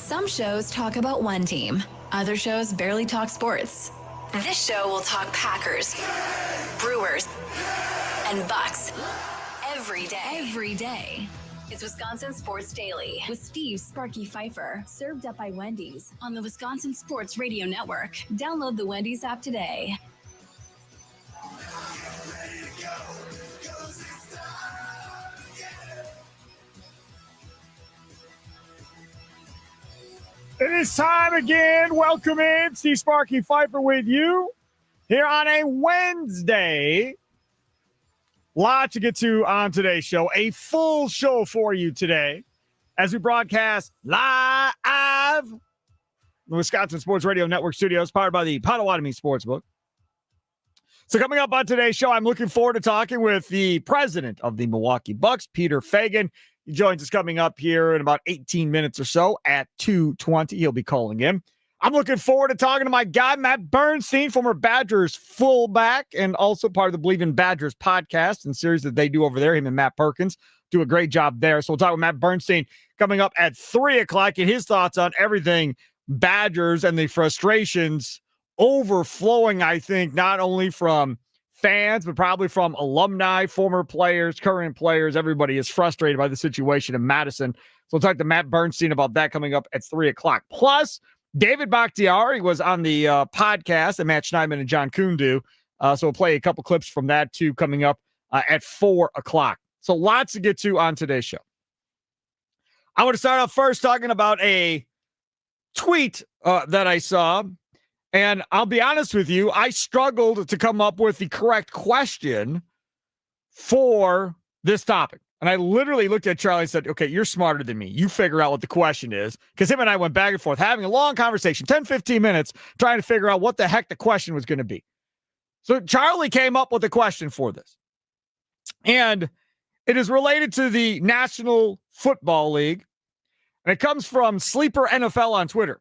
Some shows talk about one team. Other shows barely talk sports. This show will talk Packers, Brewers, and Bucks every day. It's Wisconsin Sports Daily with Steve Sparky Fifer, served up by Wendy's on the Wisconsin Sports Radio Network. Download the Wendy's app today. It is time again. Welcome in. Steve Sparky Fifer with you here on a Wednesday. Lot to get to on today's show. A full show for you today as we broadcast live the Wisconsin Sports Radio Network studios, powered by the Potawatomi Sportsbook. So coming up on today's show, I'm looking forward to talking with the president of the Milwaukee Bucks, Peter Feigin. He joins us coming up here in about 18 minutes or so at 2:20. He'll be calling in. I'm looking forward to talking to my guy, Matt Bernstein, former Badgers fullback, and also part of the Believe in Badgers podcast and series that they do over there. Him and Matt Perkins do a great job there. So we'll talk with Matt Bernstein coming up at 3 o'clock and his thoughts on everything Badgers and the frustrations overflowing, I think, not only from fans, but probably from alumni, former players, current players. Everybody is frustrated by the situation in Madison. So we'll talk to Matt Bernstein about that coming up at 3 o'clock. Plus, David Bakhtiari was on the podcast that Matt Schneidman and John Kuhn do. So we'll play a couple clips from that too coming up at 4 o'clock. So lots to get to on today's show. I want to start off first talking about a tweet that I saw. And I'll be honest with you, I struggled to come up with the correct question for this topic. And I literally looked at Charlie and said, okay, you're smarter than me. You figure out what the question is. Because him and I went back and forth, having a long conversation, 10, 15 minutes, trying to figure out what the heck the question was going to be. So Charlie came up with a question for this. And it is related to the National Football League. And it comes from Sleeper NFL on Twitter.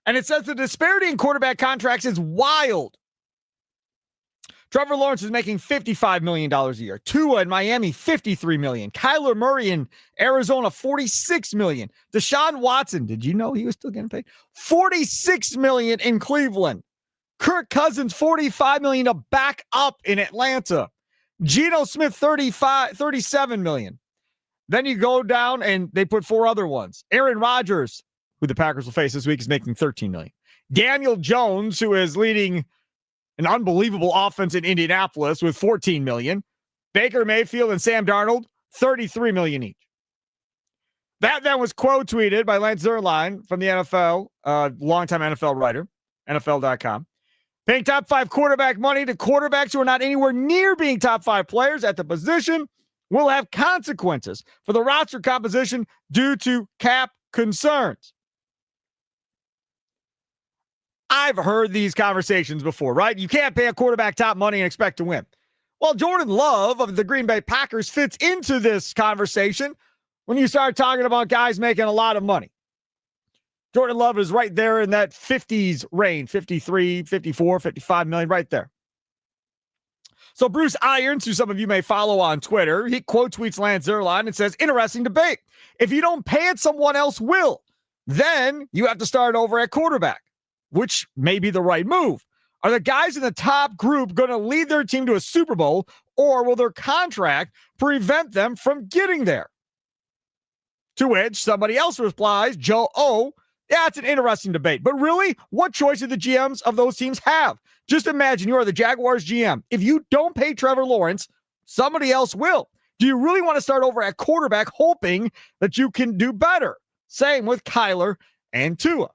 And it says the disparity in quarterback contracts is wild. Trevor Lawrence is making $55 million a year. Tua in Miami, $53 million. Kyler Murray in Arizona, $46 million. Deshaun Watson, did you know he was still getting paid? $46 million in Cleveland. Kirk Cousins, $45 million to back up in Atlanta. Geno Smith, $37 million. Then you go down and they put 4 other ones. Aaron Rodgers, who the Packers will face this week, is making $13 million. Daniel Jones, who is leading an unbelievable offense in Indianapolis with $14 million. Baker Mayfield and Sam Darnold, $33 million each. That then was quote tweeted by Lance Zierlein from the NFL, longtime NFL writer, NFL.com. Paying top 5 quarterback money to quarterbacks who are not anywhere near being top 5 players at the position will have consequences for the roster composition due to cap concerns. I've heard these conversations before, right? You can't pay a quarterback top money and expect to win. Well, Jordan Love of the Green Bay Packers fits into this conversation when you start talking about guys making a lot of money. Jordan Love is right there in that 50s range, 53, 54, 55 million, right there. So Bruce Irons, who some of you may follow on Twitter, he quote tweets Lance Zierlein and says, interesting debate. If you don't pay it, someone else will. Then you have to start over at quarterback, which may be the right move. Are the guys in the top group going to lead their team to a Super Bowl, or will their contract prevent them from getting there? To which somebody else replies, Joe O, yeah, it's an interesting debate. But really, what choice do the GMs of those teams have? Just imagine you are the Jaguars GM. If you don't pay Trevor Lawrence, somebody else will. Do you really want to start over at quarterback hoping that you can do better? Same with Kyler and Tua.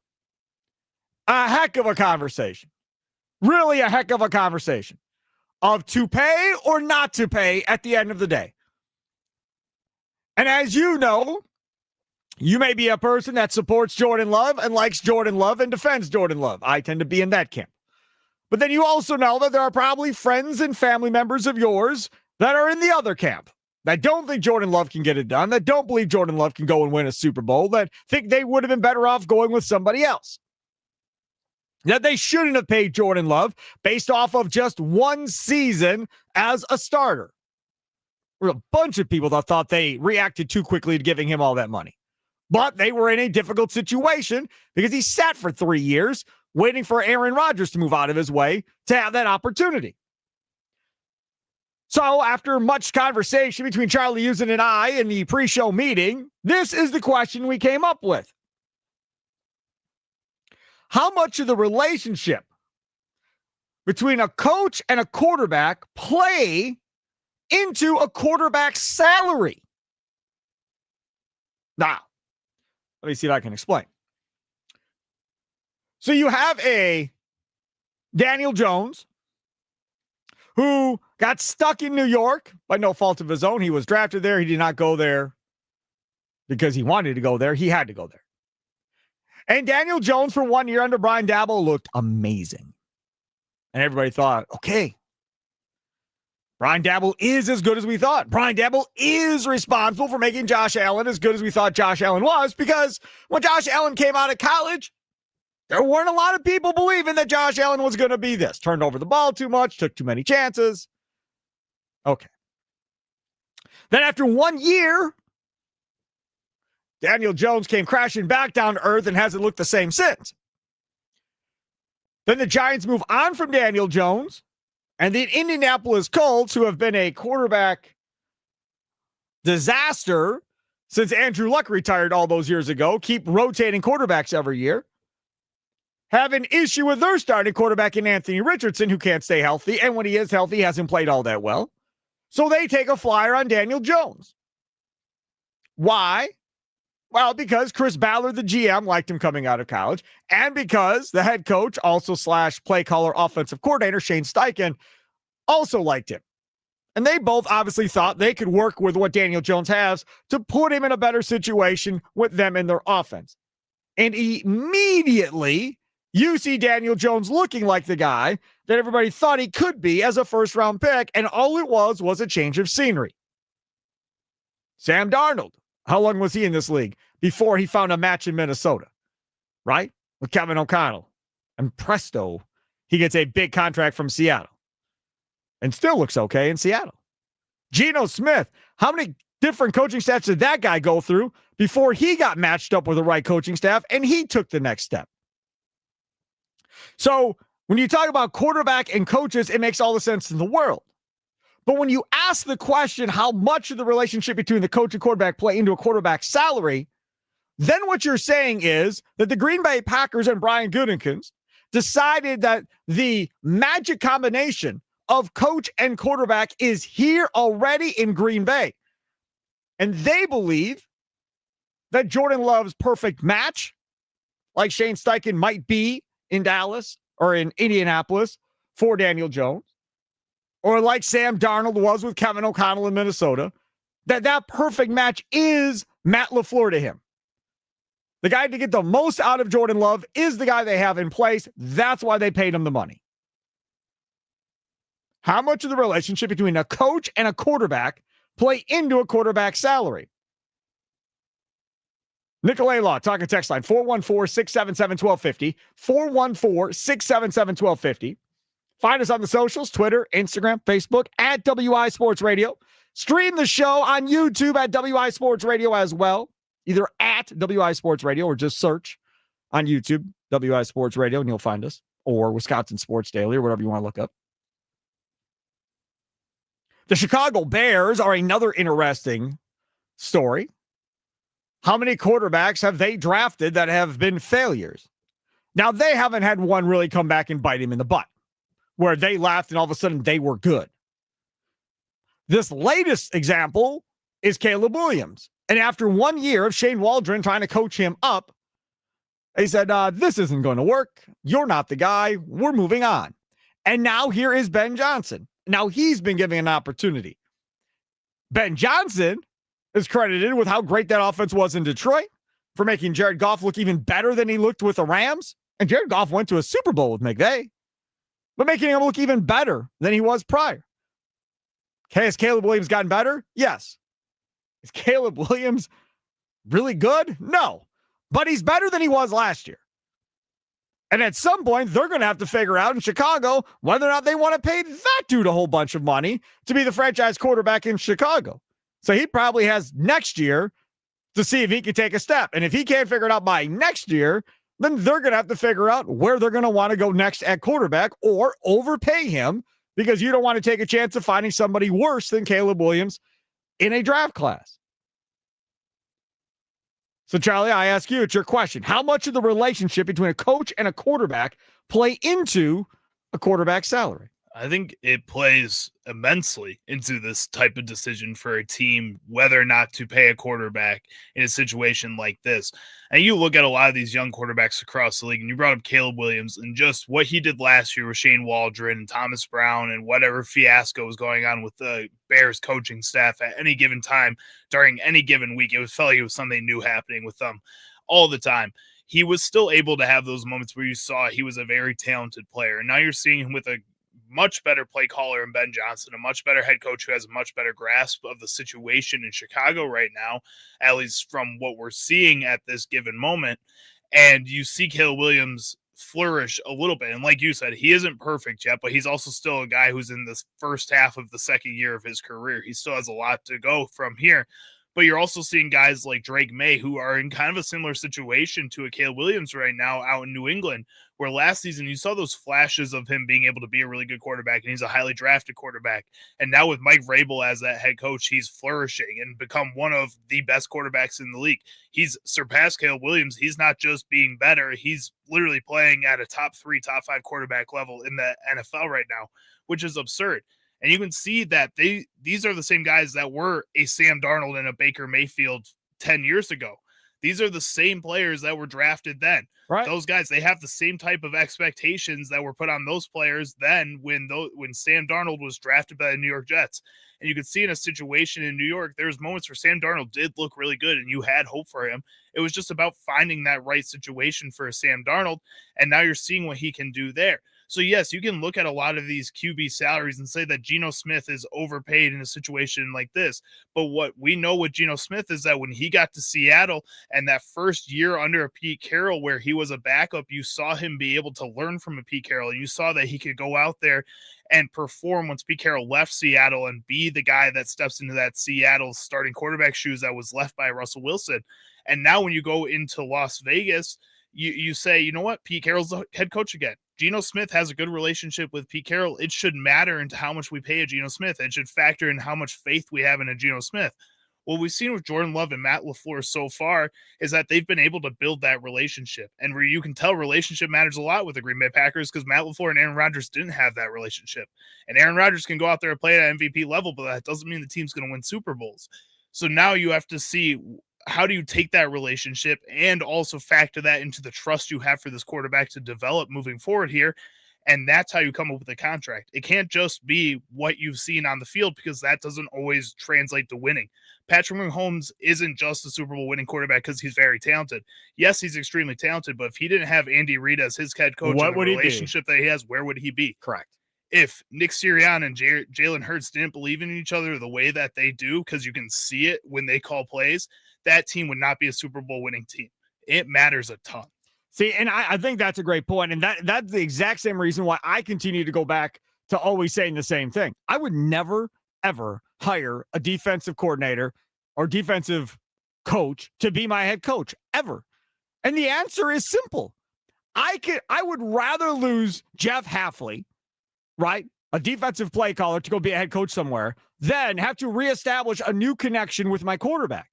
A heck of a conversation. Really a heck of a conversation of to pay or not to pay at the end of the day. And as you know, you may be a person that supports Jordan Love and likes Jordan Love and defends Jordan Love. I tend to be in that camp. But then you also know that there are probably friends and family members of yours that are in the other camp, that don't think Jordan Love can get it done, that don't believe Jordan Love can go and win a Super Bowl, that think they would have been better off going with somebody else. That they shouldn't have paid Jordan Love based off of just one season as a starter. There were a bunch of people that thought they reacted too quickly to giving him all that money. But they were in a difficult situation because he sat for 3 years waiting for Aaron Rodgers to move out of his way to have that opportunity. So after much conversation between Charlie Usen and I in the pre-show meeting, this is the question we came up with. How much of the relationship between a coach and a quarterback play into a quarterback's salary? Now, let me see if I can explain. So you have a Daniel Jones who got stuck in New York by no fault of his own. He was drafted there. He did not go there because he wanted to go there. He had to go there. And Daniel Jones for 1 year under Brian Daboll looked amazing. And everybody thought, okay, Brian Daboll is as good as we thought. Brian Daboll is responsible for making Josh Allen as good as we thought Josh Allen was, because when Josh Allen came out of college, there weren't a lot of people believing that Josh Allen was going to be this. Turned over the ball too much, took too many chances. Okay. Then after 1 year, Daniel Jones came crashing back down to earth and hasn't looked the same since. Then the Giants move on from Daniel Jones, and the Indianapolis Colts, who have been a quarterback disaster since Andrew Luck retired all those years ago, keep rotating quarterbacks every year, have an issue with their starting quarterback in Anthony Richardson, who can't stay healthy, and when he is healthy, hasn't played all that well. So they take a flyer on Daniel Jones. Why? Well, because Chris Ballard, the GM, liked him coming out of college, and because the head coach, also / play caller offensive coordinator, Shane Steichen, also liked him. And they both obviously thought they could work with what Daniel Jones has to put him in a better situation with them in their offense. And immediately, you see Daniel Jones looking like the guy that everybody thought he could be as a first-round pick, and all it was a change of scenery. Sam Darnold. How long was he in this league before he found a match in Minnesota, right? With Kevin O'Connell. And presto, he gets a big contract from Seattle and still looks okay in Seattle. Geno Smith, how many different coaching staffs did that guy go through before he got matched up with the right coaching staff and he took the next step? So when you talk about quarterback and coaches, it makes all the sense in the world. But when you ask the question, how much of the relationship between the coach and quarterback play into a quarterback's salary, then what you're saying is that the Green Bay Packers and Brian Gutekunst decided that the magic combination of coach and quarterback is here already in Green Bay. And they believe that Jordan Love's perfect match, like Shane Steichen might be in Dallas or in Indianapolis for Daniel Jones, or like Sam Darnold was with Kevin O'Connell in Minnesota, that perfect match is Matt LaFleur to him. The guy to get the most out of Jordan Love is the guy they have in place. That's why they paid him the money. How much of the relationship between a coach and a quarterback play into a quarterback's salary? Nicolay Law, talking text line, 414-677-1250, 414-677-1250. Find us on the socials, Twitter, Instagram, Facebook, at WI Sports Radio. Stream the show on YouTube at WI Sports Radio as well, either at WI Sports Radio or just search on YouTube, WI Sports Radio, and you'll find us, or Wisconsin Sports Daily, or whatever you want to look up. The Chicago Bears are another interesting story. How many quarterbacks have they drafted that have been failures? Now, they haven't had one really come back and bite him in the butt, where they laughed and all of a sudden they were good. This latest example is Caleb Williams. And after 1 year of Shane Waldron trying to coach him up, they said, this isn't going to work. You're not the guy. We're moving on. And now here is Ben Johnson. Now he's been given an opportunity. Ben Johnson is credited with how great that offense was in Detroit, for making Jared Goff look even better than he looked with the Rams. And Jared Goff went to a Super Bowl with McVay, but making him look even better than he was prior. Okay, has Caleb Williams gotten better? Yes. Is Caleb Williams really good? No. But he's better than he was last year. And at some point, they're going to have to figure out in Chicago whether or not they want to pay that dude a whole bunch of money to be the franchise quarterback in Chicago. So he probably has next year to see if he can take a step. And if he can't figure it out by next year, then they're going to have to figure out where they're going to want to go next at quarterback or overpay him because you don't want to take a chance of finding somebody worse than Caleb Williams in a draft class. So, Charlie, I ask you, it's your question. How much of the relationship between a coach and a quarterback play into a quarterback's salary? I think it plays immensely into this type of decision for a team, whether or not to pay a quarterback in a situation like this. And you look at a lot of these young quarterbacks across the league, and you brought up Caleb Williams and just what he did last year with Shane Waldron and Thomas Brown and whatever fiasco was going on with the Bears coaching staff at any given time during any given week. It felt like it was something new happening with them all the time. He was still able to have those moments where you saw he was a very talented player. And now you're seeing him with a much better play caller in Ben Johnson, a much better head coach who has a much better grasp of the situation in Chicago right now, at least from what we're seeing at this given moment. And you see Caleb Williams flourish a little bit. And like you said, he isn't perfect yet, but he's also still a guy who's in this first half of the second year of his career. He still has a lot to go from here. But you're also seeing guys like Drake May who are in kind of a similar situation to a Caleb Williams right now out in New England, where last season you saw those flashes of him being able to be a really good quarterback, and he's a highly drafted quarterback. And now with Mike Vrabel as that head coach, he's flourishing and become one of the best quarterbacks in the league. He's surpassed Caleb Williams. He's not just being better. He's literally playing at a top 3, top 5 quarterback level in the NFL right now, which is absurd. And you can see that these are the same guys that were a Sam Darnold and a Baker Mayfield 10 years ago. These are the same players that were drafted then. Right. Those guys, they have the same type of expectations that were put on those players then when Sam Darnold was drafted by the New York Jets. And you could see in a situation in New York, there's moments where Sam Darnold did look really good and you had hope for him. It was just about finding that right situation for Sam Darnold. And now you're seeing what he can do there. So, yes, you can look at a lot of these QB salaries and say that Geno Smith is overpaid in a situation like this. But what we know with Geno Smith is that when he got to Seattle and that first year under a Pete Carroll where he was a backup, you saw him be able to learn from a Pete Carroll. You saw that he could go out there and perform once Pete Carroll left Seattle and be the guy that steps into that Seattle starting quarterback shoes that was left by Russell Wilson. And now when you go into Las Vegas, you say, you know what, Pete Carroll's the head coach again. Geno Smith has a good relationship with Pete Carroll. It should matter into how much we pay a Geno Smith. It should factor in how much faith we have in a Geno Smith. What we've seen with Jordan Love and Matt LaFleur so far is that they've been able to build that relationship. And where you can tell relationship matters a lot with the Green Bay Packers because Matt LaFleur and Aaron Rodgers didn't have that relationship. And Aaron Rodgers can go out there and play at MVP level, but that doesn't mean the team's going to win Super Bowls. So now you have to see, how do you take that relationship and also factor that into the trust you have for this quarterback to develop moving forward here? And that's how you come up with a contract. It can't just be what you've seen on the field because that doesn't always translate to winning. Patrick Mahomes isn't just a Super Bowl winning quarterback because he's very talented. Yes, he's extremely talented, but if he didn't have Andy Reid as his head coach and the relationship that he has, where would he be? Correct. If Nick Sirianni and Jalen Hurts didn't believe in each other the way that they do, because you can see it when they call plays, that team would not be a Super Bowl winning team. It matters a ton. See, and I think that's a great point. And that's the exact same reason why I continue to go back to always saying the same thing. I would never, ever hire a defensive coordinator or defensive coach to be my head coach, ever. And the answer is simple. I would rather lose Jeff Hafley, right, a defensive play caller, to go be a head coach somewhere, than have to reestablish a new connection with my quarterback.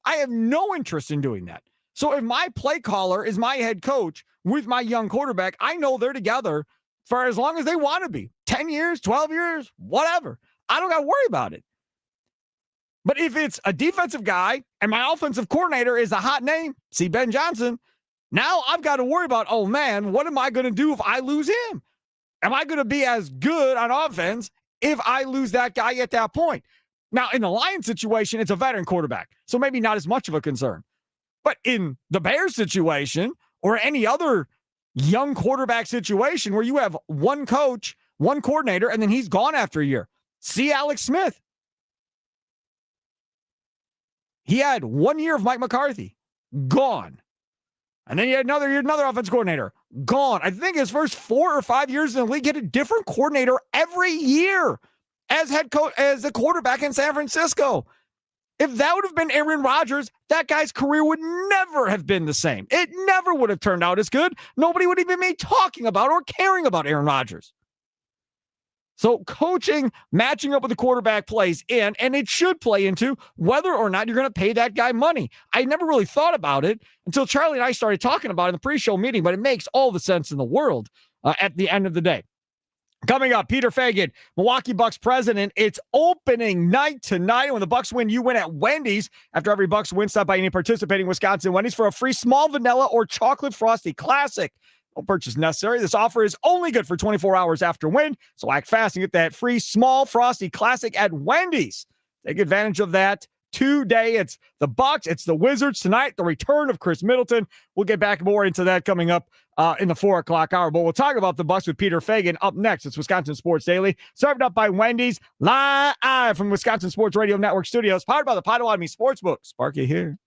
I have no interest in doing that. So if my play caller is my head coach with my young quarterback, I know they're together for as long as they want to be. 10 years, 12 years, whatever. I don't got to worry about it. But if it's a defensive guy and my offensive coordinator is a hot name, see Ben Johnson, now I've got to worry about, oh man, what am I going to do if I lose him? Am I going to be as good on offense if I lose that guy at that point? Now, in the Lions situation, it's a veteran quarterback, so maybe not as much of a concern. But in the Bears situation or any other young quarterback situation where you have one coach, one coordinator, and then he's gone after a year. See Alex Smith. He had 1 year of Mike McCarthy, gone. And then he had another offense coordinator, gone. I think his first 4 or 5 years in the league, he had a different coordinator every year as head coach, as the quarterback in San Francisco. If that would have been Aaron Rodgers, that guy's career would never have been the same. It never would have turned out as good. Nobody would even be talking about or caring about Aaron Rodgers. So coaching, matching up with the quarterback plays in, and it should play into whether or not you're going to pay that guy money. I never really thought about it until Charlie and I started talking about it in the pre-show meeting, but it makes all the sense in the world at the end of the day. Coming up, Peter Feigin, Milwaukee Bucks president. It's opening night tonight. When the Bucks win, you win at Wendy's. After every Bucks win, stop by any participating Wisconsin Wendy's for a free small vanilla or chocolate frosty classic. No purchase necessary. This offer is only good for 24 hours after win, so act fast and get that free small frosty classic at Wendy's. Take advantage of that today. It's the Bucks, it's the Wizards tonight, the return of Chris Middleton. We'll get back more into that coming up in the 4 o'clock hour, but we'll talk about the Bucks with Peter Feigin up next. It's Wisconsin Sports Daily, served up by Wendy's, live from Wisconsin Sports Radio Network studios, powered by the Potawatomi Sportsbook. Sparky here.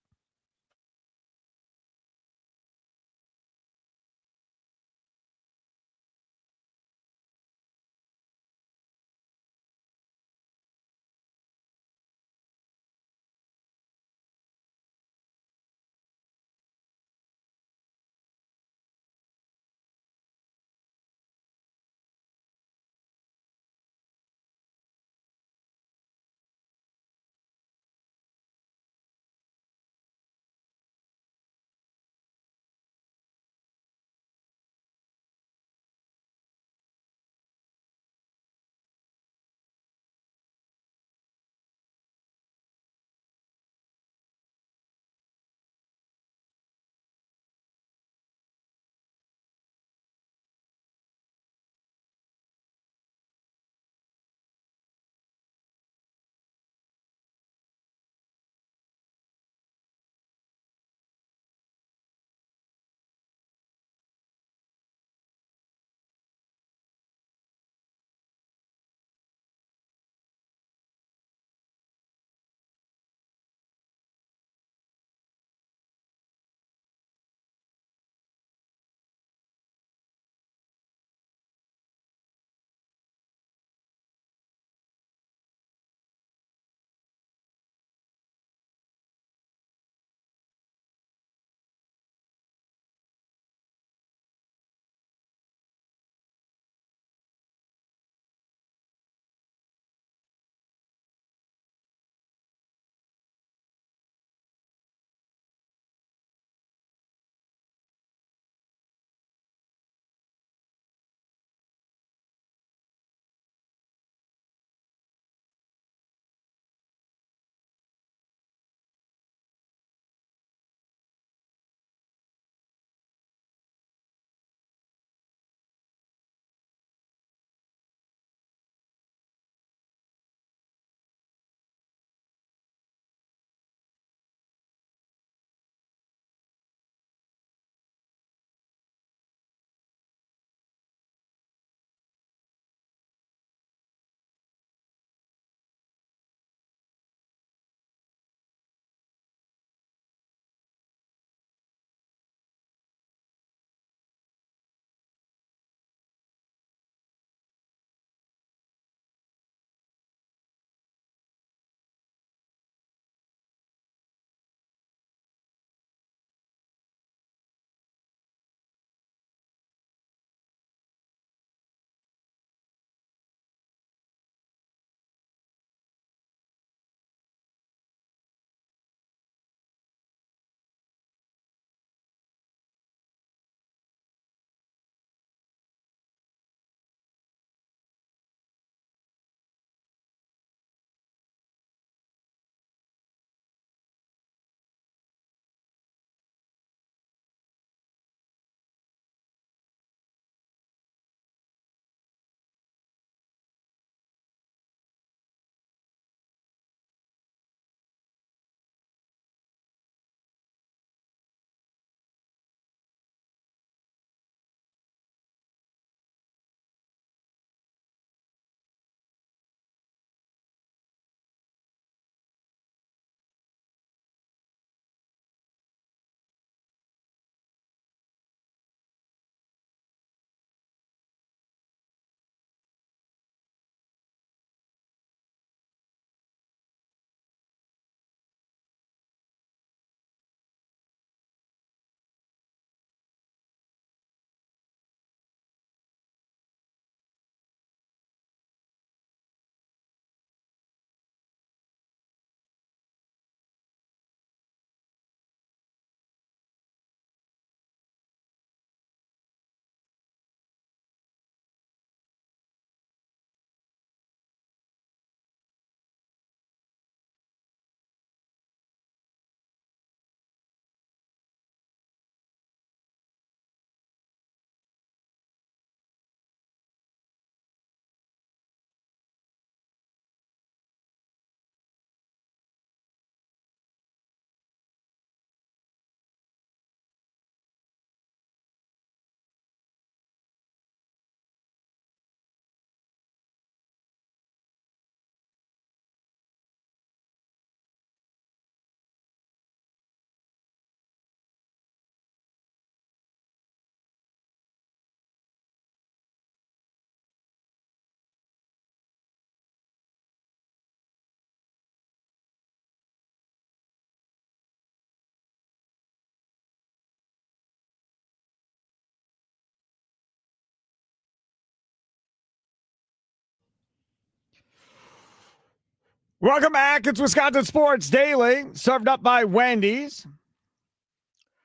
Welcome back. It's Wisconsin Sports Daily, served up by Wendy's.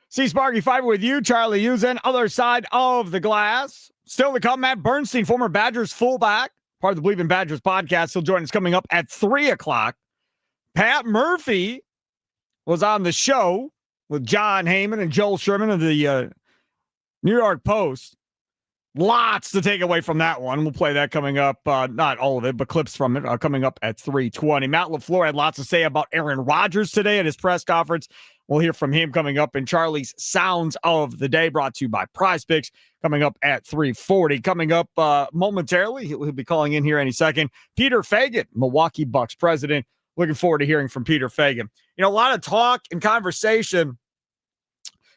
See Sparky Fifer with you, Charlie Usen, other side of the glass. Still to come, Matt Bernstein, former Badgers fullback, part of the Believe in Badgers podcast. He'll join us coming up at 3 o'clock. Pat Murphy was on the show with John Heyman and Joel Sherman of the New York Post. Lots to take away from that one. We'll play that coming up, not all of it, but clips from it coming up at 3:20. Matt LaFleur had lots to say about Aaron Rodgers today at his press conference. We'll hear from him coming up in Charlie's Sounds of the Day, brought to you by Prize Picks, coming up at 3:40. Coming up momentarily, he'll be calling in here any second. Peter Feigin, Milwaukee Bucks president. Looking forward to hearing from Peter Feigin. You know, a lot of talk and conversation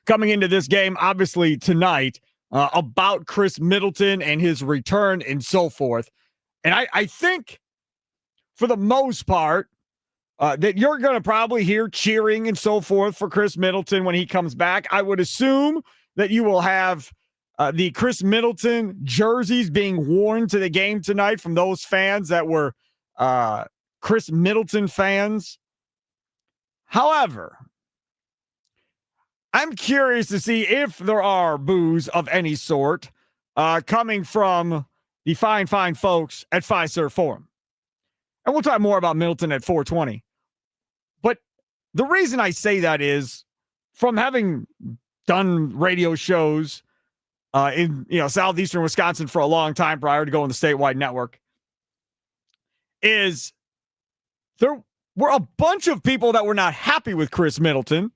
coming into this game, obviously tonight, about Chris Middleton and his return and so forth. And I think, for the most part, that you're going to probably hear cheering and so forth for Chris Middleton when he comes back. I would assume that you will have the Chris Middleton jerseys being worn to the game tonight from those fans that were Chris Middleton fans. However, I'm curious to see if there are boos of any sort coming from the fine folks at Fiserv Forum. And we'll talk more about Middleton at 4:20. But the reason I say that is, from having done radio shows in southeastern Wisconsin for a long time prior to going to the statewide network, is there were a bunch of people that were not happy with Chris Middleton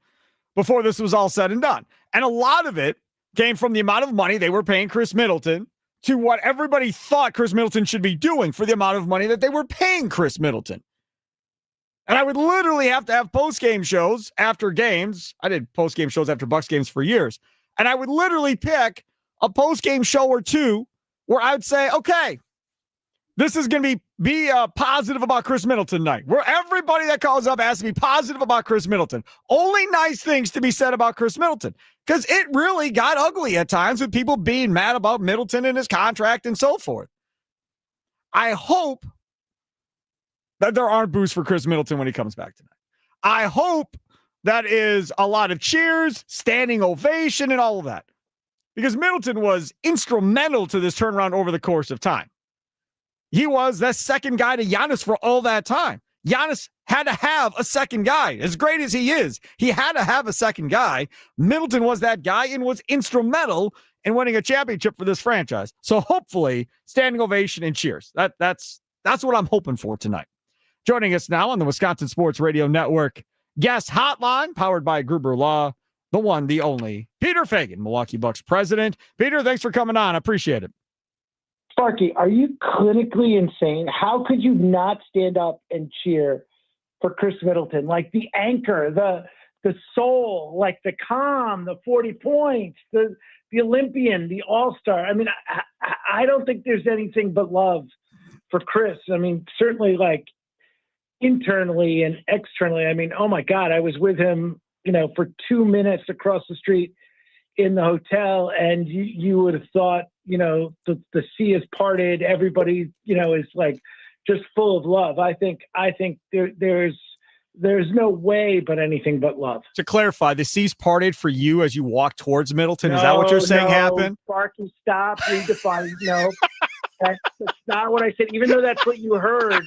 before this was all said and done. And a lot of it came from the amount of money they were paying Chris Middleton to what everybody thought Chris Middleton should be doing for the amount of money that they were paying Chris Middleton. And I would literally have to have post-game shows after games. I did post-game shows after Bucks games for years. And I would literally pick a post-game show or two where I would say, okay, this is going to be positive about Chris Middleton tonight, where everybody that calls up has to be positive about Chris Middleton. Only nice things to be said about Chris Middleton, because it really got ugly at times with people being mad about Middleton and his contract and so forth. I hope that there aren't boos for Chris Middleton when he comes back tonight. I hope that is a lot of cheers, standing ovation, and all of that, because Middleton was instrumental to this turnaround over the course of time. He was that second guy to Giannis for all that time. Giannis had to have a second guy. As great as he is, he had to have a second guy. Middleton was that guy and was instrumental in winning a championship for this franchise. So hopefully, standing ovation and cheers. That's what I'm hoping for tonight. Joining us now on the Wisconsin Sports Radio Network guest hotline, powered by Gruber Law, the one, the only, Peter Feigin, Milwaukee Bucks president. Peter, thanks for coming on. I appreciate it. Sparky, are you clinically insane? How could you not stand up and cheer for Chris Middleton? Like the anchor, the soul, like the calm, the 40 points, the Olympian, the all-star. I mean, I don't think there's anything but love for Chris. I mean, certainly like internally and externally. I mean, oh my God, I was with him, for 2 minutes across the street in the hotel, and you would have thought, the sea is parted. Everybody, is like just full of love. I think there's no way but anything but love. To clarify, the sea's parted for you as you walk towards Middleton. Is that what you're saying happened? Sparky, stop redefining. No, that's not what I said. Even though that's what you heard,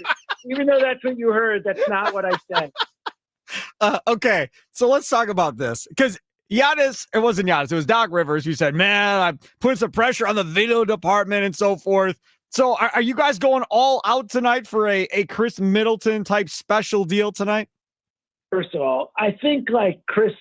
that's not what I said. Okay, so let's talk about this, because Giannis, it wasn't Giannis, it was Doc Rivers who said, man, I'm putting some pressure on the video department and so forth. So are you guys going all out tonight for a Chris Middleton type special deal tonight? First of all, I think like Chris,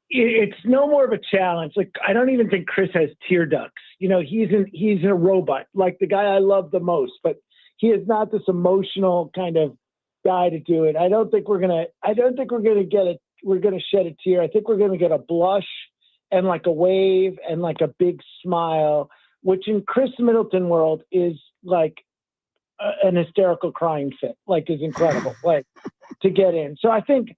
it's no more of a challenge. Like, I don't even think Chris has tear ducts. He's a robot, like the guy I love the most, but he is not this emotional kind of guy to do it. I don't think we're going to shed a tear. I think we're going to get a blush and like a wave and like a big smile, which in Chris Middleton world is like an hysterical crying fit, like is incredible, like to get in. So I think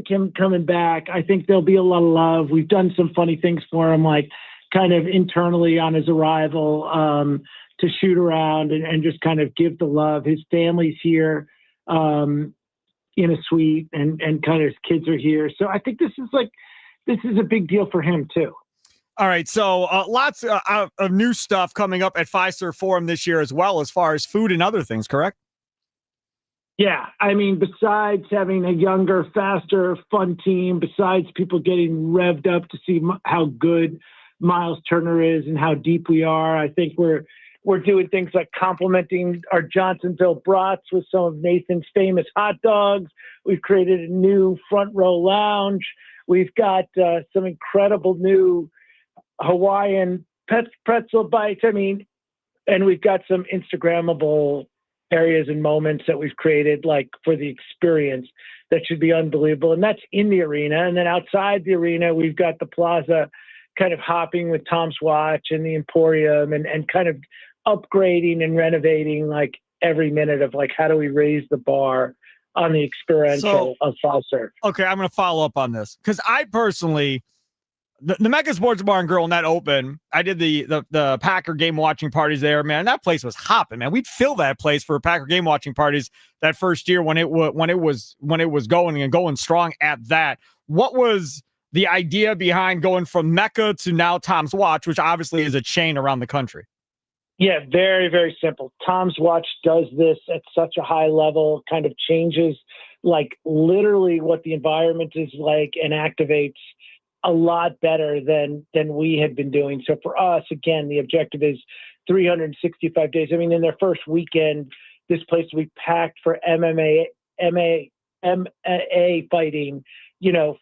him coming back, I think there'll be a lot of love. We've done some funny things for him, like kind of internally on his arrival, to shoot around and just kind of give the love. His family's here. in a suite, and kind of his kids are here. So I think this is a big deal for him too. All right, so lots of new stuff coming up at Fifer Forum this year as well, as far as food and other things, correct? Yeah, I mean, besides having a younger, faster, fun team, besides people getting revved up to see how good Miles Turner is and how deep we are, I think we're doing things like complementing our Johnsonville brats with some of Nathan's famous hot dogs. We've created a new front row lounge. We've got some incredible new Hawaiian pretzel bites. I mean, and we've got some Instagrammable areas and moments that we've created, like for the experience, that should be unbelievable. And that's in the arena. And then outside the arena, we've got the plaza kind of hopping with Tom's Watch and the Emporium, and kind of upgrading and renovating like every minute of like, how do we raise the bar on the experiential of Fifer? Okay, I'm going to follow up on this because I personally, the Mecca Sports Bar and Grill in that open, I did the Packer game watching parties there, man. That place was hopping, man. We'd fill that place for Packer game watching parties that first year when it was going strong at that. What was the idea behind going from Mecca to now Tom's Watch, which obviously is a chain around the country? Yeah, very, very simple. Tom's Watch does this at such a high level, kind of changes like literally what the environment is like, and activates a lot better than we had been doing. So for us, again, the objective is 365 days. I mean, in their first weekend, this place will be packed for MMA fighting,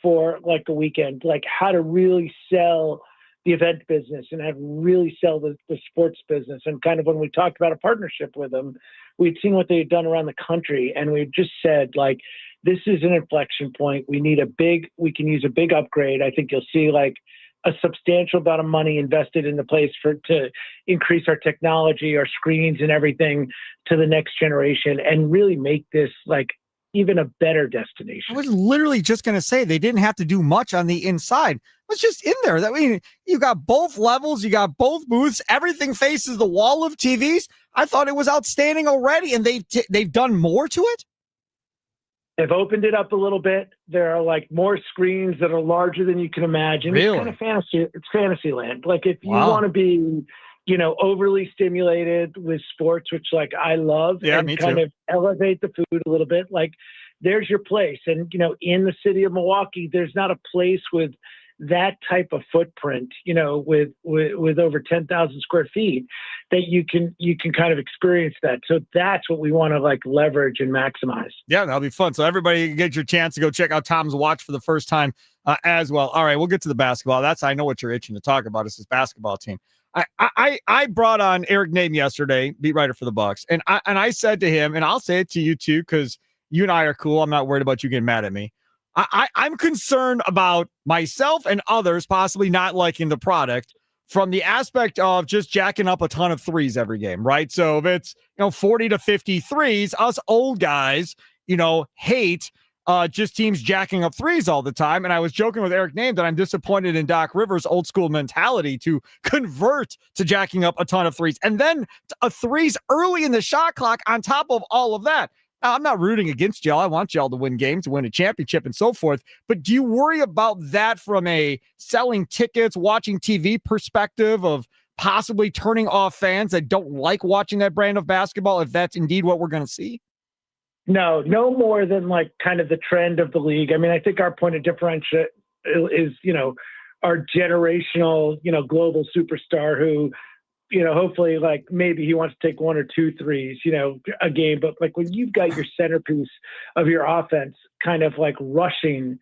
for like a weekend, like how to really sell the event business and how to really sell the sports business. And kind of when we talked about a partnership with them, we'd seen what they had done around the country. And we just said, like, this is an inflection point. We can use a big upgrade. I think you'll see like a substantial amount of money invested in the place to increase our technology, our screens and everything to the next generation, and really make this like even a better destination. I was literally just going to say they didn't have to do much on the inside. It was just in there. That mean, you got both levels, you got both booths, everything faces the wall of TVs. I thought it was outstanding already, and they've done more to it. They've opened it up a little bit. There are like more screens that are larger than you can imagine. Really? It's kind of fantasy. It's fantasy land. Like if you want to be, overly stimulated with sports, which like I love, and kind of elevate the food a little bit, like there's your place. And, in the city of Milwaukee, there's not a place with that type of footprint, with over 10,000 square feet that you can kind of experience that. So that's what we want to like leverage and maximize. Yeah, that'll be fun. So everybody can get your chance to go check out Tom's Watch for the first time as well. All right, we'll get to the basketball. I know what you're itching to talk about is this basketball team. I brought on Eric Name yesterday, beat writer for the Bucks, and I said to him, and I'll say it to you too, because you and I are cool. I'm not worried about you getting mad at me. I'm concerned about myself and others possibly not liking the product from the aspect of just jacking up a ton of threes every game, right? So if it's 40 to 50 threes, us old guys, hate just teams jacking up threes all the time. And I was joking with Eric Name that I'm disappointed in Doc Rivers' old school mentality to convert to jacking up a ton of threes and then a threes early in the shot clock on top of all of that. Now, I'm not rooting against y'all. I want y'all to win games, to win a championship and so forth. But do you worry about that from a selling tickets, watching TV perspective of possibly turning off fans that don't like watching that brand of basketball, if that's indeed what we're going to see? No more than like kind of the trend of the league. I mean, I think our point of differential is, our generational, global superstar who, hopefully like maybe he wants to take one or two threes, a game. But like when you've got your centerpiece of your offense kind of like rushing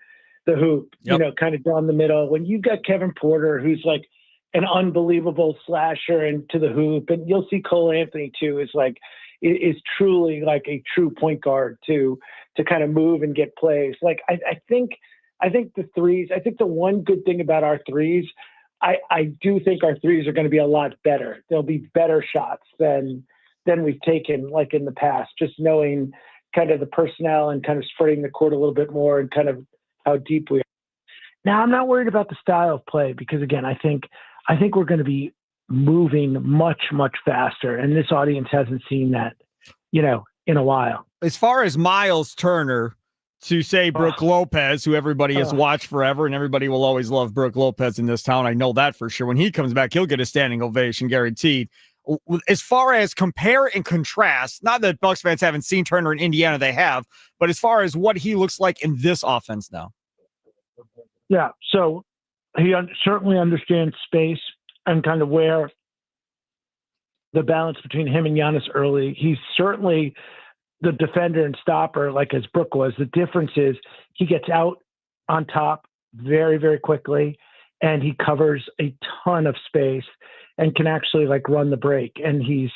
the hoop, kind of down the middle, when you've got Kevin Porter, who's like an unbelievable slasher into the hoop, and you'll see Cole Anthony too, is truly like a true point guard to kind of move and get plays. Like I think the threes, I think the one good thing about our threes, I do think our threes are going to be a lot better. They'll be better shots than we've taken like in the past, just knowing kind of the personnel and kind of spreading the court a little bit more and kind of how deep we are. Now, I'm not worried about the style of play because, again, I think we're going to be moving much, much faster. And this audience hasn't seen that, in a while. As far as Miles Turner, to say Brooke Lopez, who everybody has watched forever, and everybody will always love Brooke Lopez in this town. I know that for sure. When he comes back, he'll get a standing ovation guaranteed. As far as compare and contrast, not that Bucs fans haven't seen Turner in Indiana, they have, but as far as what he looks like in this offense now. Yeah, so he certainly understands space and kind of where the balance between him and Giannis early. He's certainly the defender and stopper, like as Brooke was. The difference is he gets out on top very, very quickly, and he covers a ton of space and can actually like run the break. And he's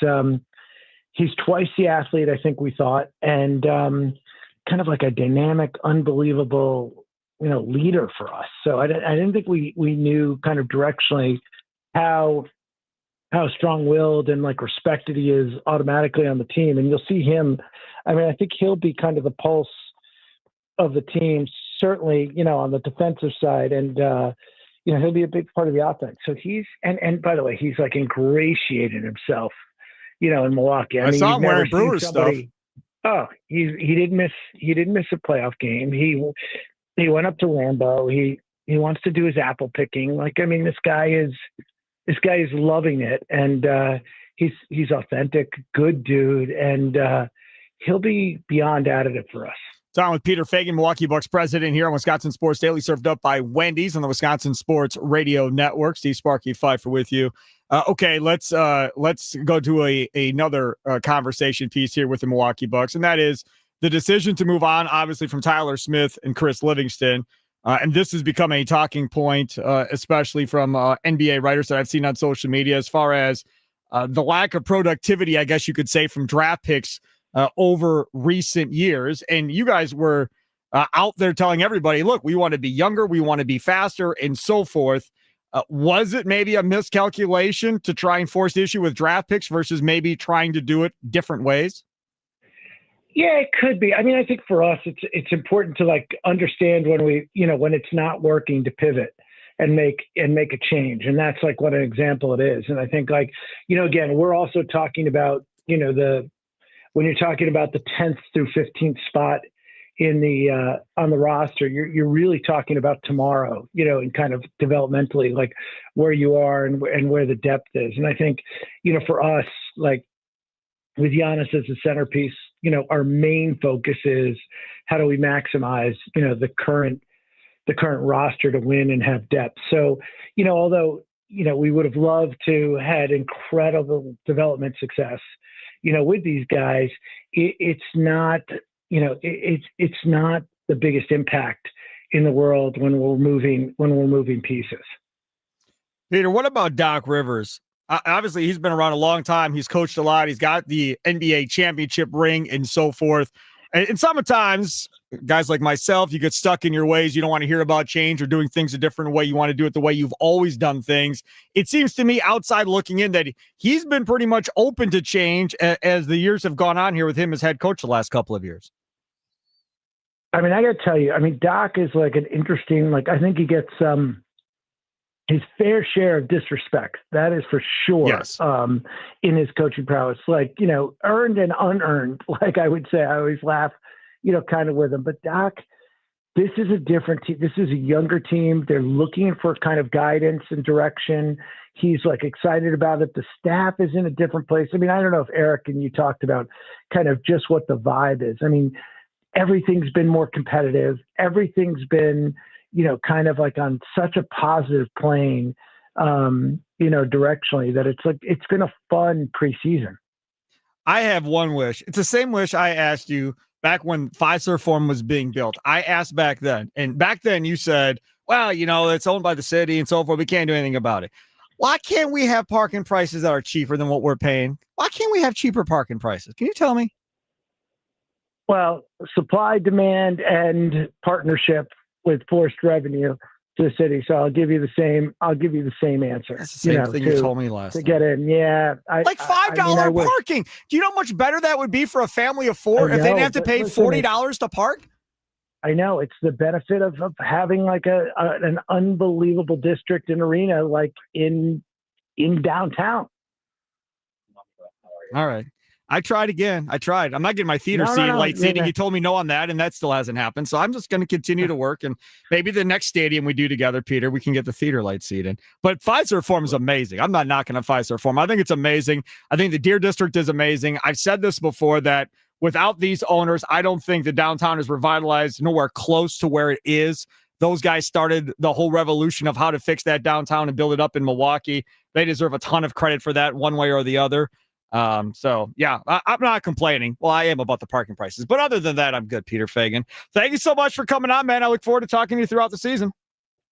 twice the athlete I think we thought, and kind of like a dynamic, unbelievable, leader for us. So I didn't think we knew kind of directionally how strong-willed and like respected he is automatically on the team. And you'll see him. I mean, I think he'll be kind of the pulse of the team, certainly, on the defensive side. And, he'll be a big part of the offense. So and by the way, he's like ingratiated himself, in Milwaukee. I saw him wearing Brewers stuff. Oh, he didn't miss a playoff game. He went up to Lambeau. He wants to do his apple picking. Like, I mean, this guy is loving it, and he's authentic, good dude, and he'll be beyond additive for us. On with Peter Feigin, Milwaukee Bucks president, here on Wisconsin Sports Daily, served up by Wendy's on the Wisconsin Sports Radio Network. Steve Sparky Fifer with you. Okay, let's go to another conversation piece here with the Milwaukee Bucks, and that is the decision to move on, obviously, from Tyler Smith and Chris Livingston. And this has become a talking point, especially from NBA writers that I've seen on social media, as far as the lack of productivity, I guess you could say, from draft picks over recent years. And you guys were out there telling everybody, look, we want to be younger, we want to be faster, and so forth. Was it maybe a miscalculation to try and force the issue with draft picks versus maybe trying to do it different ways? Yeah, it could be. I mean, I think for us, it's important to like understand when when it's not working, to pivot and make a change. And that's like what an example it is. And I think like, again, we're also talking about, when you're talking about the 10th through 15th spot in the on the roster, you're really talking about tomorrow, and kind of developmentally, like where you are and where the depth is. And I think, for us, like with Giannis as a centerpiece, our main focus is how do we maximize, the current roster to win and have depth. So, although, we would have loved to had incredible development success, with these guys, it's not, it's not the biggest impact in the world when we're moving pieces. Peter, what about Doc Rivers? Obviously, he's been around a long time. He's coached a lot. He's got the NBA championship ring and so forth. And sometimes guys like myself, you get stuck in your ways. You don't want to hear about change or doing things a different way. You want to do it the way you've always done things. It seems to me, outside looking in, that he's been pretty much open to change as the years have gone on here with him as head coach the last couple of years. I mean, I got to tell you, Doc is like an interesting, I think he gets his fair share of disrespect. That is for sure. Yes. In his coaching prowess, earned and unearned. Like I would say, I always laugh, kind of with him. But Doc, this is a different team. This is a younger team. They're looking for kind of guidance and direction. He's excited about it. The staff is in a different place. I don't know if Eric and you talked about kind of just what the vibe is. Everything's been more competitive. Everything's been, kind of on such a positive plane, directionally, that it's been a fun preseason. I have one wish. It's the same wish I asked you back when Fifer Forum was being built. I asked back then, and back then you said, well, it's owned by the city and so forth. We can't do anything about it. Why can't we have parking prices that are cheaper than what we're paying? Why can't we have cheaper parking prices? Can you tell me? Well, supply, demand, and partnership with forced revenue to the city. So I'll give you the same answer. That's the same thing you told me last to time. Get in. Yeah. $5 parking. Do you know how much better that would be for a family of four if they didn't have to pay $40 to park? I know. It's the benefit of having an unbelievable district and arena in downtown. All right. I tried again. I tried. I'm not getting my theater light seating. You told me no on that, and that still hasn't happened. So I'm just going to continue to work, and maybe the next stadium we do together, Peter, we can get the theater light seating. But Fiserv Forum is amazing. I'm not knocking on Fiserv Forum. I think it's amazing. I think the Deer District is amazing. I've said this before that without these owners, I don't think the downtown is revitalized nowhere close to where it is. Those guys started the whole revolution of how to fix that downtown and build it up in Milwaukee. They deserve a ton of credit for that one way or the other. So yeah, I'm not complaining. Well, I am about the parking prices, but other than that, I'm good. Peter Feigin, thank you so much for coming on, man. I look forward to talking to you throughout the season.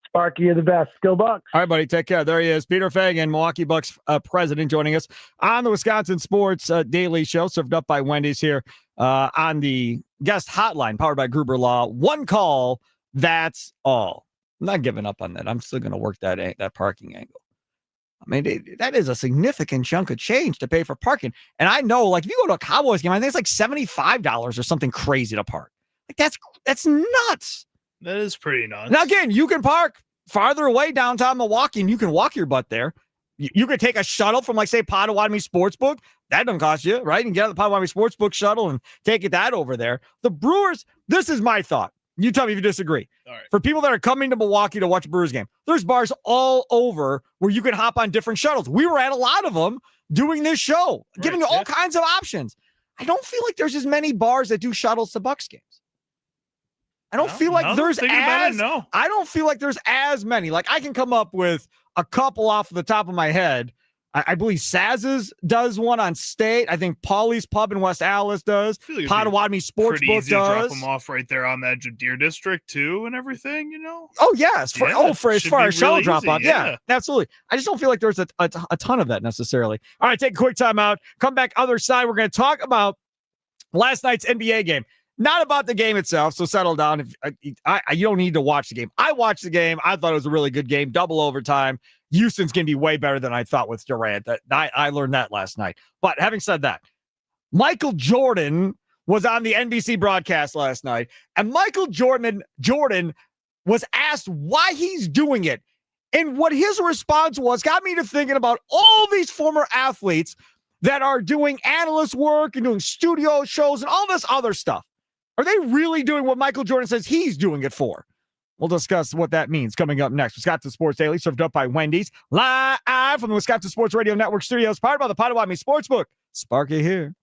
Sparky, you're the best. Go Bucks. All right, buddy. Take care. There he is. Peter Feigin, Milwaukee Bucks president, joining us on the Wisconsin Sports Daily Show, served up by Wendy's here on the guest hotline, powered by Gruber Law. One call. That's all. I'm not giving up on that. I'm still going to work that parking angle. I mean, that is a significant chunk of change to pay for parking. And I know, like, if you go to a Cowboys game, I think it's like $75 or something crazy to park. Like, that's nuts. That is pretty nuts. Now, again, you can park farther away downtown Milwaukee, and you can walk your butt there. You could take a shuttle from, like, say, Potawatomi Sportsbook. That doesn't cost you, right? You can get on the Potawatomi Sportsbook shuttle and take that over there. The Brewers, this is my thought. You tell me if you disagree. All right. For people that are coming to Milwaukee to watch a Brewers game, there's bars all over where you can hop on different shuttles. We were at a lot of them doing this show, giving you all kinds of options. I don't feel like there's as many bars that do shuttles to Bucks games. I don't feel like there's I don't feel like there's as many. Like, I can come up with a couple off the top of my head. I believe Saz's does one on State. I think Paulie's Pub in West Allis does. Like Potawatomi Sportsbook does. Drop them off right there on that Deer District too, and everything. You know. Oh yes, as far as shuttle drop off, yeah, absolutely. I just don't feel like there's a ton of that necessarily. All right, take a quick time out. Come back other side. We're going to talk about last night's NBA game. Not about the game itself, so settle down. You don't need to watch the game. I watched the game. I thought it was a really good game, double overtime. Houston's going to be way better than I thought with Durant. I learned that last night. But having said that, Michael Jordan was on the NBC broadcast last night, and Michael Jordan was asked why he's doing it. And what his response was got me to thinking about all these former athletes that are doing analyst work and doing studio shows and all this other stuff. Are they really doing what Michael Jordan says he's doing it for? We'll discuss what that means coming up next. Wisconsin Sports Daily, served up by Wendy's, live from the Wisconsin Sports Radio Network studios, powered by the Potawatomi Sportsbook. Sparky here.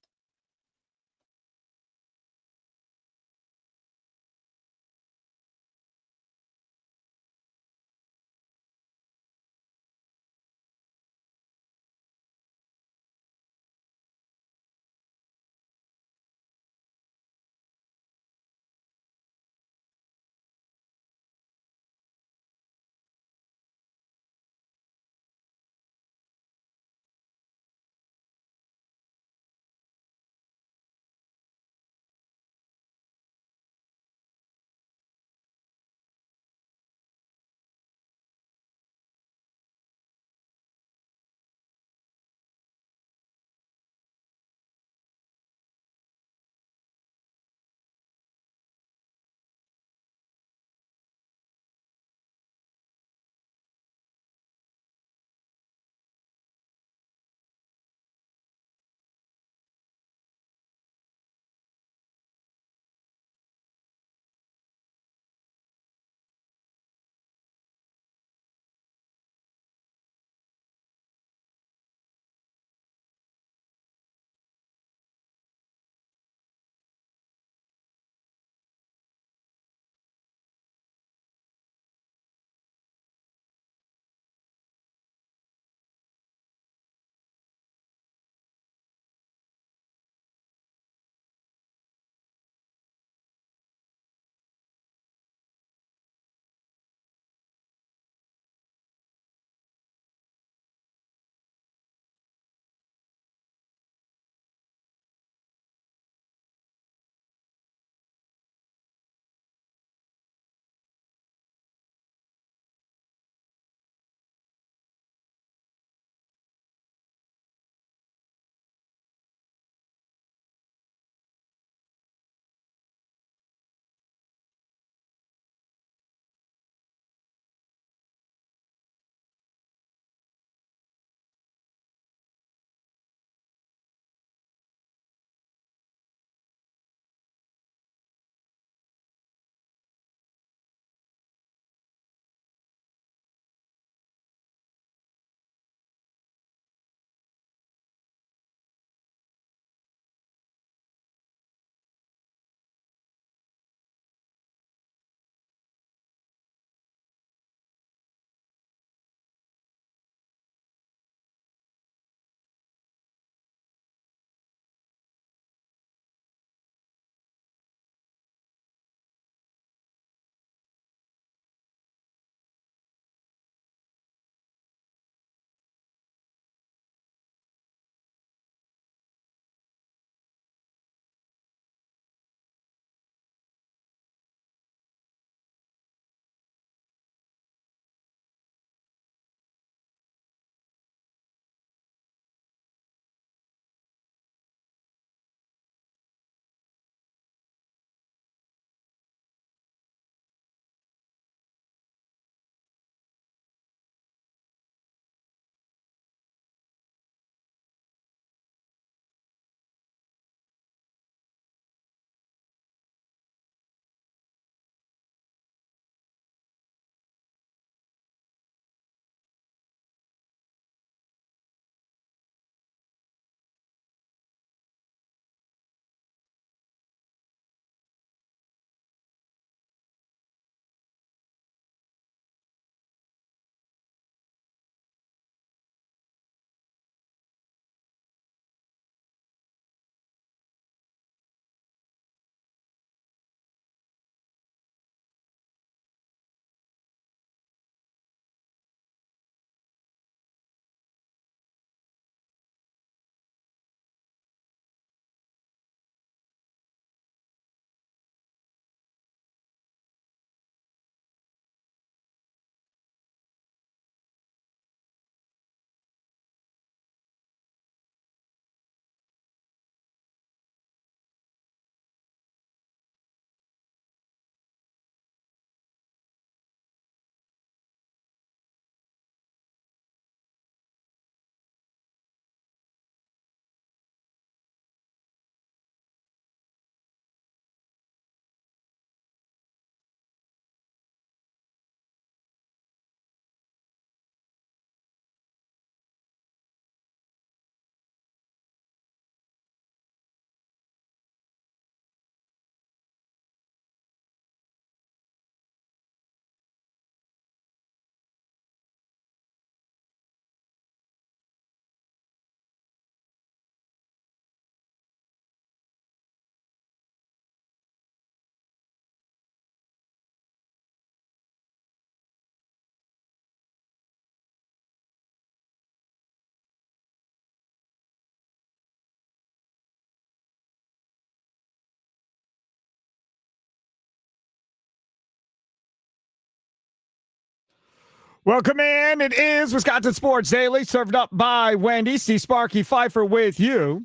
Welcome in. It is Wisconsin Sports Daily, served up by Wendy. See Sparky Fifer with you.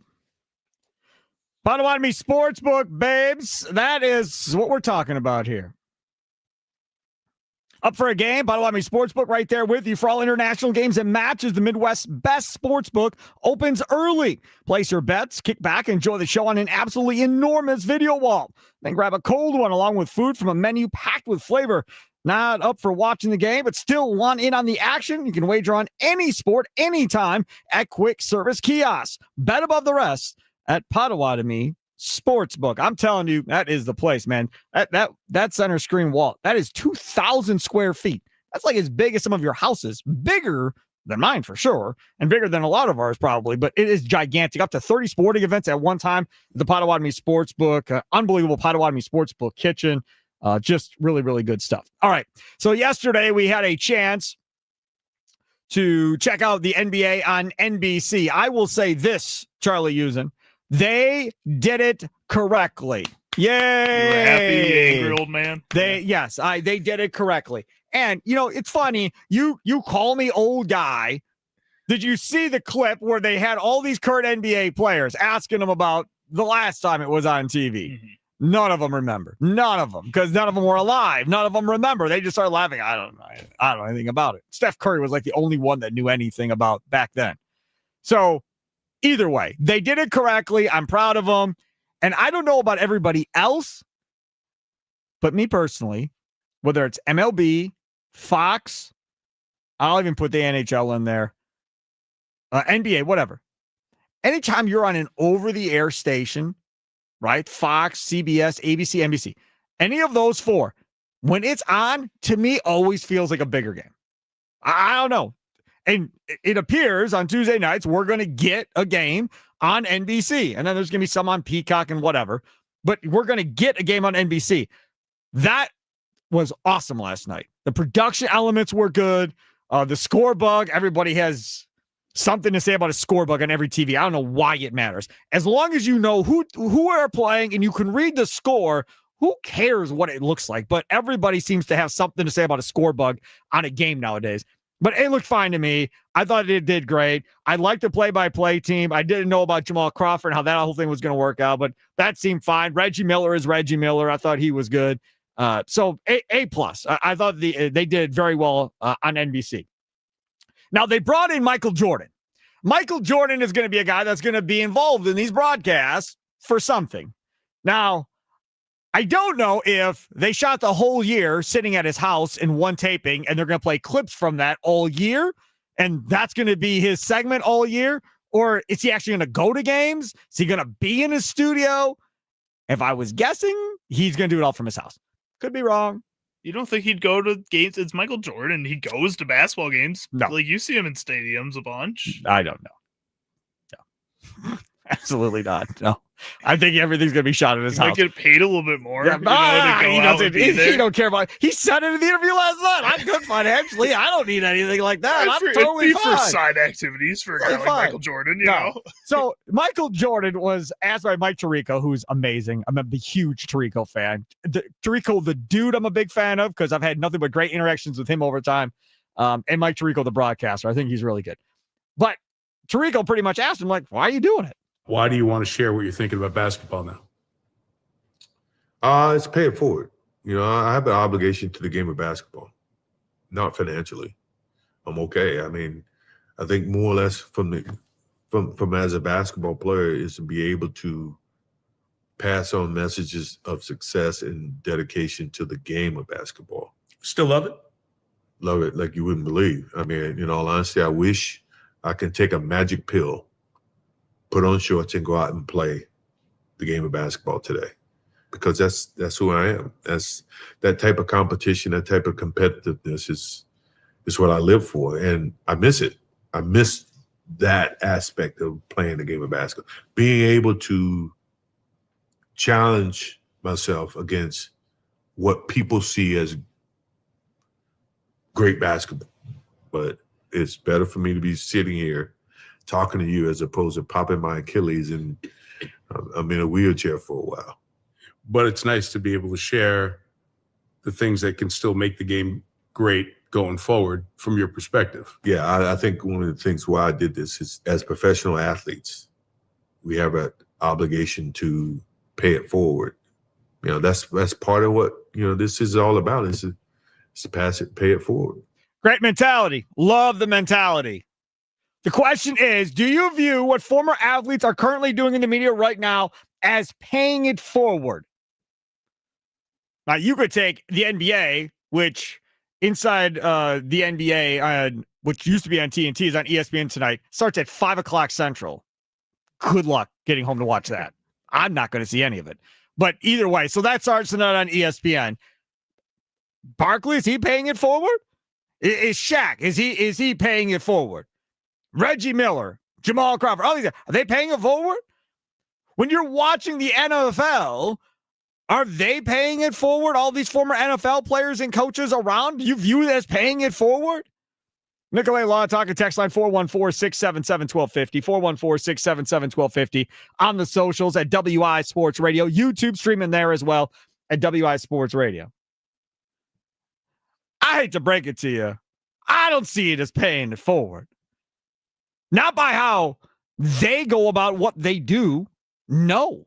Potawatomi Sportsbook, babes. That is what we're talking about here. Up for a game, Potawatomi Sportsbook right there with you for all international games and matches. The Midwest's best sportsbook opens early. Place your bets, kick back, enjoy the show on an absolutely enormous video wall. Then grab a cold one along with food from a menu packed with flavor. Not up for watching the game, but still want in on the action? You can wager on any sport, anytime at quick service kiosks. Bet above the rest at Potawatomi Sportsbook. I'm telling you, that is the place, man. That center screen wall, that is 2,000 square feet. That's like as big as some of your houses. Bigger than mine for sure, and bigger than a lot of ours probably, but it is gigantic. Up to 30 sporting events at one time. The Potawatomi Sportsbook, unbelievable Potawatomi Sportsbook kitchen. Just really, really good stuff. All right. So yesterday we had a chance to check out the NBA on NBC. I will say this, Charlie Usen, they did it correctly. Yay! You were happy, you angry old man. They did it correctly. And you know, it's funny. You call me old guy. Did you see the clip where they had all these current NBA players asking them about the last time it was on TV? Mm-hmm. None of them remember. None of them, because none of them were alive. None of them remember. They just started laughing. I don't know anything about it. Steph Curry was like the only one that knew anything about back then. So either way, they did it correctly. I'm proud of them. And I don't know about everybody else, but me personally, whether it's MLB, Fox, I'll even put the NHL in there, NBA, whatever. Anytime you're on an over-the-air station, right? Fox, CBS, ABC, NBC. Any of those four, when it's on, to me, always feels like a bigger game. I don't know. And it appears on Tuesday nights, we're going to get a game on NBC. And then there's going to be some on Peacock and whatever. But we're going to get a game on NBC. That was awesome last night. The production elements were good. The score bug, everybody has something to say about a score bug on every TV. I don't know why it matters. As long as you know who are playing and you can read the score, who cares what it looks like? But everybody seems to have something to say about a score bug on a game nowadays. But it looked fine to me. I thought it did great. I liked the play-by-play team. I didn't know about Jamal Crawford and how that whole thing was going to work out, but that seemed fine. Reggie Miller is Reggie Miller. I thought he was good. So A+. I thought they did very well on NBC. Now, they brought in Michael Jordan. Michael Jordan is going to be a guy that's going to be involved in these broadcasts for something. Now, I don't know if they shot the whole year sitting at his house in one taping and they're going to play clips from that all year, and that's going to be his segment all year, or is he actually going to go to games? Is he going to be in his studio? If I was guessing, he's going to do it all from his house. Could be wrong. You don't think he'd go to games? It's Michael Jordan. He goes to basketball games. No. Like, you see him in stadiums a bunch. I don't know. No. Absolutely not. No. I think everything's going to be shot at his house. Might get paid a little bit more. Yeah, he don't care about it. He said it in the interview last night. I'm good financially. I don't need anything like that. I'm totally fine. For side activities for a guy like Michael Jordan, you know? So Michael Jordan was asked by Mike Tirico, who's amazing. I'm a huge Tirico fan. Tirico, the dude, I'm a big fan of because I've had nothing but great interactions with him over time. And Mike Tirico, the broadcaster, I think he's really good. But Tirico pretty much asked him, like, why are you doing it? Why do you want to share what you're thinking about basketball now? It's pay it forward. You know, I have an obligation to the game of basketball, not financially. I'm okay. I mean, I think more or less from as a basketball player is to be able to pass on messages of success and dedication to the game of basketball. Still love it? Love it like you wouldn't believe. I mean, in all honesty, I wish I could take a magic pill, put on shorts, and go out and play the game of basketball today, because that's who I am. That's that type of competition, that type of competitiveness is what I live for, and I miss it. I miss that aspect of playing the game of basketball, being able to challenge myself against what people see as great basketball. But it's better for me to be sitting here talking to you as opposed to popping my Achilles and I'm in a wheelchair for a while. But it's nice to be able to share the things that can still make the game great going forward from your perspective? Yeah, I think one of the things why I did this is, as professional athletes, we have an obligation to pay it forward. That's part of what this is all about. Is to pass it, pay it forward. Great mentality. Love the mentality. The question is, do you view what former athletes are currently doing in the media right now as paying it forward? Now, you could take the NBA, which inside the NBA, which used to be on TNT, is on ESPN tonight, starts at 5 o'clock Central. Good luck getting home to watch that. I'm not going to see any of it. But either way, so that starts tonight on ESPN. Barkley, is he paying it forward? Is Shaq, is he paying it forward? Reggie Miller, Jamal Crawford, all these, are they paying it forward? When you're watching the NFL, are they paying it forward? All these former NFL players and coaches around, do you view it as paying it forward? Nicolay Law talking text line 414-677-1250, 414-677-1250 on the socials at WI Sports Radio, YouTube streaming there as well at WI Sports Radio. I hate to break it to you. I don't see it as paying it forward. Not by how they go about what they do. No.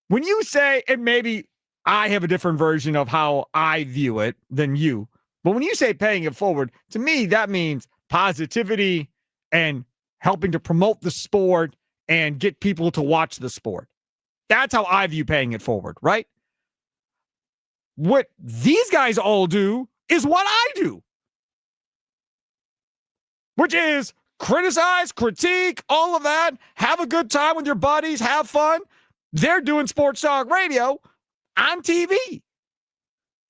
When you say, and maybe I have a different version of how I view it than you, but when you say paying it forward, to me, that means positivity and helping to promote the sport and get people to watch the sport. That's how I view paying it forward, right? What these guys all do is what I do, which is criticize, critique, all of that, have a good time with your buddies, have fun. They're doing sports talk radio on TV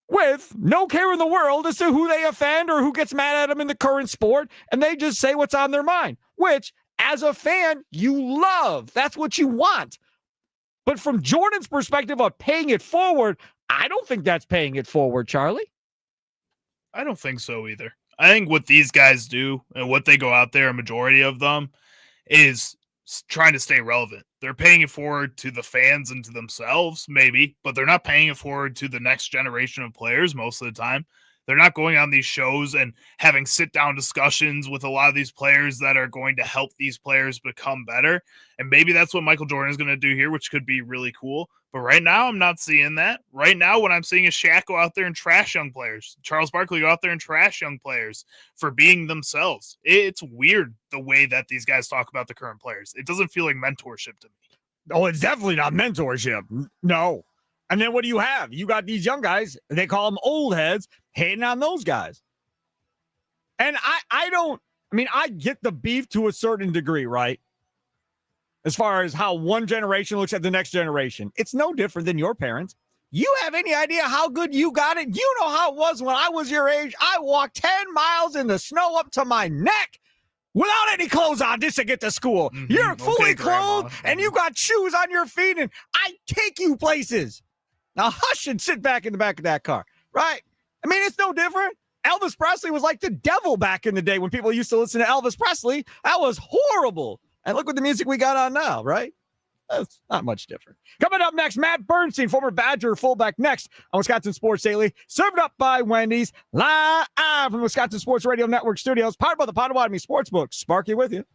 with no care in the world as to who they offend or who gets mad at them in the current sport, and they just say what's on their mind, which, as a fan, you love. That's what you want. But from Jordan's perspective of paying it forward, I don't think that's paying it forward, Charlie. I don't think so either. I think what these guys do and what they go out there, a majority of them, is trying to stay relevant. They're paying it forward to the fans and to themselves, maybe, but they're not paying it forward to the next generation of players most of the time. They're not going on these shows and having sit-down discussions with a lot of these players that are going to help these players become better. And maybe that's what Michael Jordan is going to do here, which could be really cool. But right now, I'm not seeing that. Right now, what I'm seeing is Shaq go out there and trash young players. Charles Barkley go out there and trash young players for being themselves. It's weird the way that these guys talk about the current players. It doesn't feel like mentorship to me. Oh, it's definitely not mentorship. No. And then what do you have? You got these young guys, they call them old heads, hating on those guys. And I get the beef to a certain degree, right? As far as how one generation looks at the next generation. It's no different than your parents. You have any idea how good you got it? You know how it was when I was your age. I walked 10 miles in the snow up to my neck without any clothes on just to get to school. Mm-hmm. You're fully clothed and you got shoes on your feet and I take you places. Now hush and sit back in the back of that car, right? I mean, it's no different. Elvis Presley was like the devil back in the day when people used to listen to Elvis Presley. That was horrible. And look what the music we got on now, right? That's not much different. Coming up next, Matt Bernstein, former Badger fullback, next on Wisconsin Sports Daily. Served up by Wendy's, live from Wisconsin Sports Radio Network studios, powered by the Potawatomi Sportsbook. Sparky with you.